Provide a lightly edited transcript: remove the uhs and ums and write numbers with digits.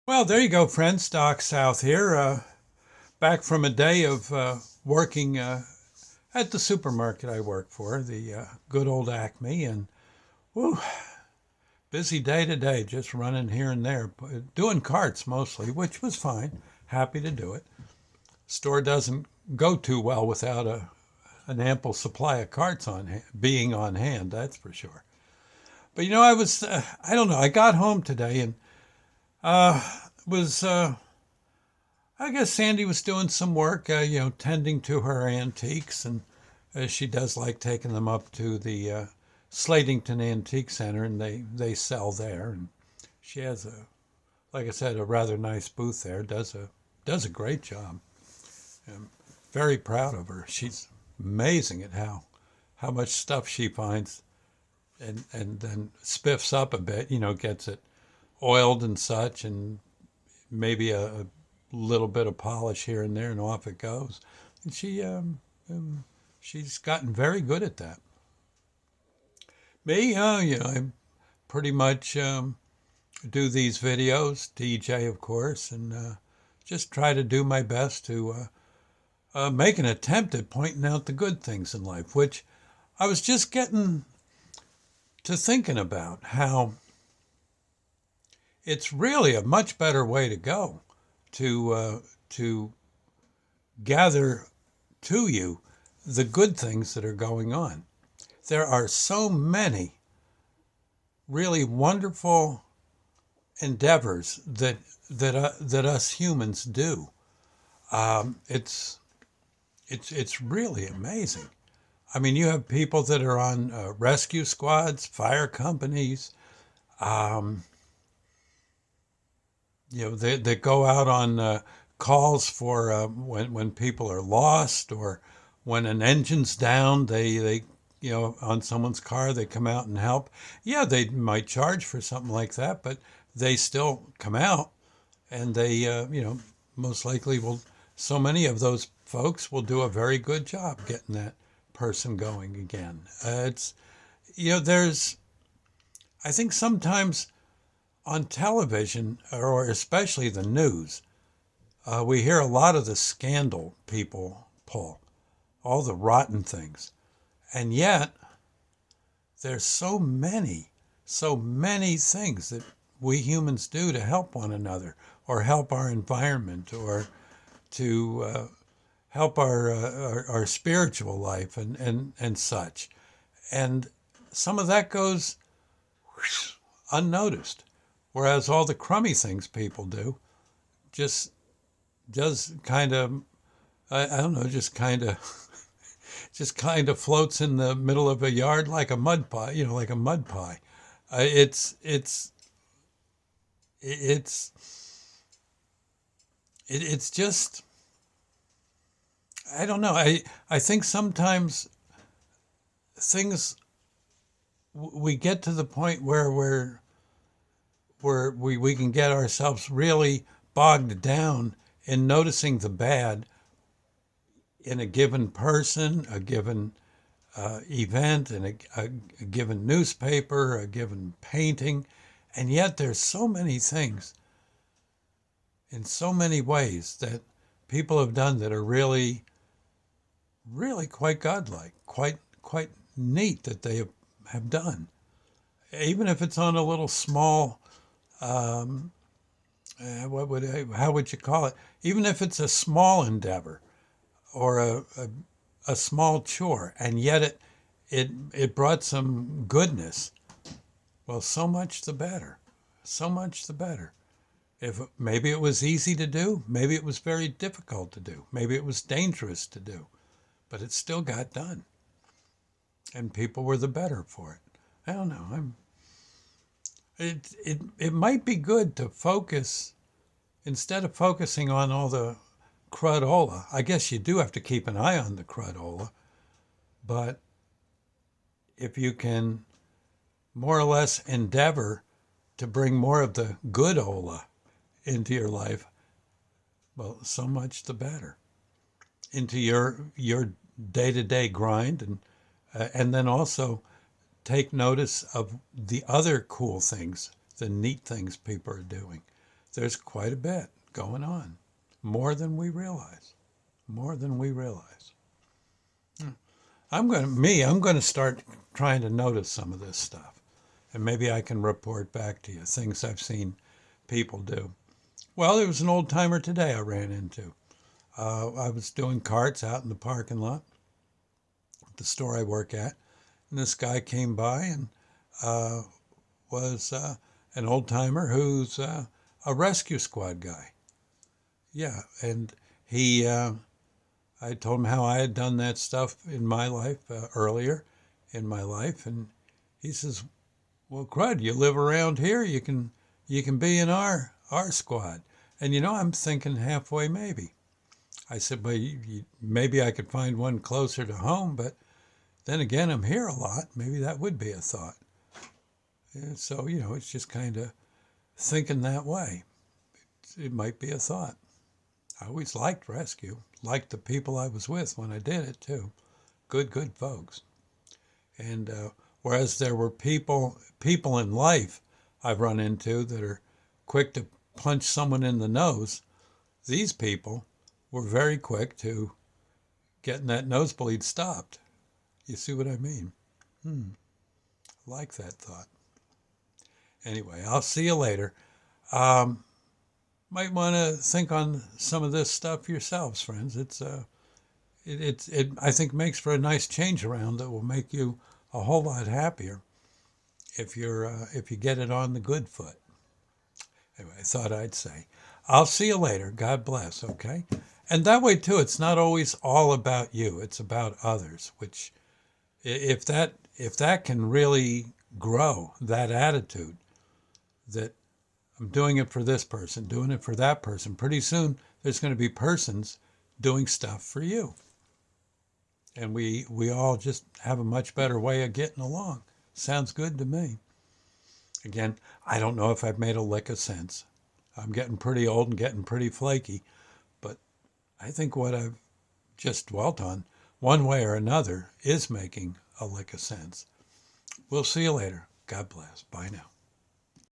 Well, there you go, friends. Doc South here, back from a day of working at the supermarket I work for, the good old Acme, and whew, busy day today, just running here and there, doing carts mostly, which was fine. Happy to do it. Store doesn't go too well without an ample supply of carts being on hand, that's for sure. But I don't know, I got home today and was I guess Sandy was doing some work, tending to her antiques, and she does like taking them up to the Slatington Antique Center, and they sell there. And she has like I said, a rather nice booth there. Does a great job. I'm very proud of her. She's amazing at how much stuff she finds, and then spiffs up a bit. Gets it oiled and such, and maybe a little bit of polish here and there, and off it goes. And she's gotten very good at that. Me, I pretty much do these videos, DJ, of course, and just try to do my best to make an attempt at pointing out the good things in life, which I was just getting to thinking about how it's really a much better way to go to gather to you the good things that are going on. There are so many really wonderful endeavors that us humans do. It's it's really amazing. I mean, you have people that are on rescue squads, fire companies, um, they go out on calls for when people are lost, or when an engine's down, they on someone's car, they come out and help. Yeah, they might charge for something like that, but they still come out, and they most likely will. So many of those folks will do a very good job getting that person going again. It's there's I think sometimes on television, or especially the news, we hear a lot of the scandal people pull, all the rotten things. And yet, there's so many things that we humans do to help one another, or help our environment, or to help our spiritual life, and such. And some of that goes unnoticed. Whereas all the crummy things people do just does kind of, I don't know, just kind of floats in the middle of a yard like a mud pie, like a mud pie. It's it's just, I don't know. I think sometimes things, we get to the point where we can get ourselves really bogged down in noticing the bad in a given person, a given event, in a given newspaper, a given painting. And yet there's so many things in so many ways that people have done that are really, really quite godlike, quite neat that they have done. Even if it's on a little small, um, how would you call it? Even if it's a small endeavor, or a small chore, and yet it brought some goodness. Well, so much the better. So much the better. If maybe it was easy to do, maybe it was very difficult to do, maybe it was dangerous to do, but it still got done, and people were the better for it. I don't know. It might be good to focus, instead of focusing on all the crudola. I guess you do have to keep an eye on the crudola, but if you can more or less endeavor to bring more of the goodola into your life, well, so much the better. Into your day-to-day grind, and then also take notice of the other cool things, the neat things people are doing. there's quite a bit going on, more than we realize, more than we realize. I'm going to start trying to notice some of this stuff, and maybe I can report back to you things I've seen people do. Well, there was an old timer today I ran into. I was doing carts out in the parking lot at the store I work at, and this guy came by and was an old timer who's a rescue squad guy. Yeah, and he, I told him how I had done that stuff in my life earlier in my life, and he says, "Well, crud, you live around here, you can be in our squad." And I'm thinking halfway maybe. I said, "But maybe I could find one closer to home, but then again, I'm here a lot. Maybe that would be a thought." And so, it's just kind of thinking that way. It might be a thought. I always liked rescue, liked the people I was with when I did it too. Good folks. And whereas there were people in life I've run into that are quick to punch someone in the nose, these people were very quick to getting that nosebleed stopped. You see what I mean? Like that thought. Anyway, I'll see you later. Might want to think on some of this stuff yourselves, friends. It I think makes for a nice change around that will make you a whole lot happier if you get it on the good foot. Anyway, I thought I'd say. I'll see you later. God bless, okay? And that way too, it's not always all about you. It's about others, which if that can really grow, that attitude that I'm doing it for this person, doing it for that person, pretty soon there's going to be persons doing stuff for you. And we all just have a much better way of getting along. Sounds good to me. Again, I don't know if I've made a lick of sense. I'm getting pretty old and getting pretty flaky, but I think what I've just dwelt on, one way or another, is making a lick of sense. We'll see you later. God bless. Bye now.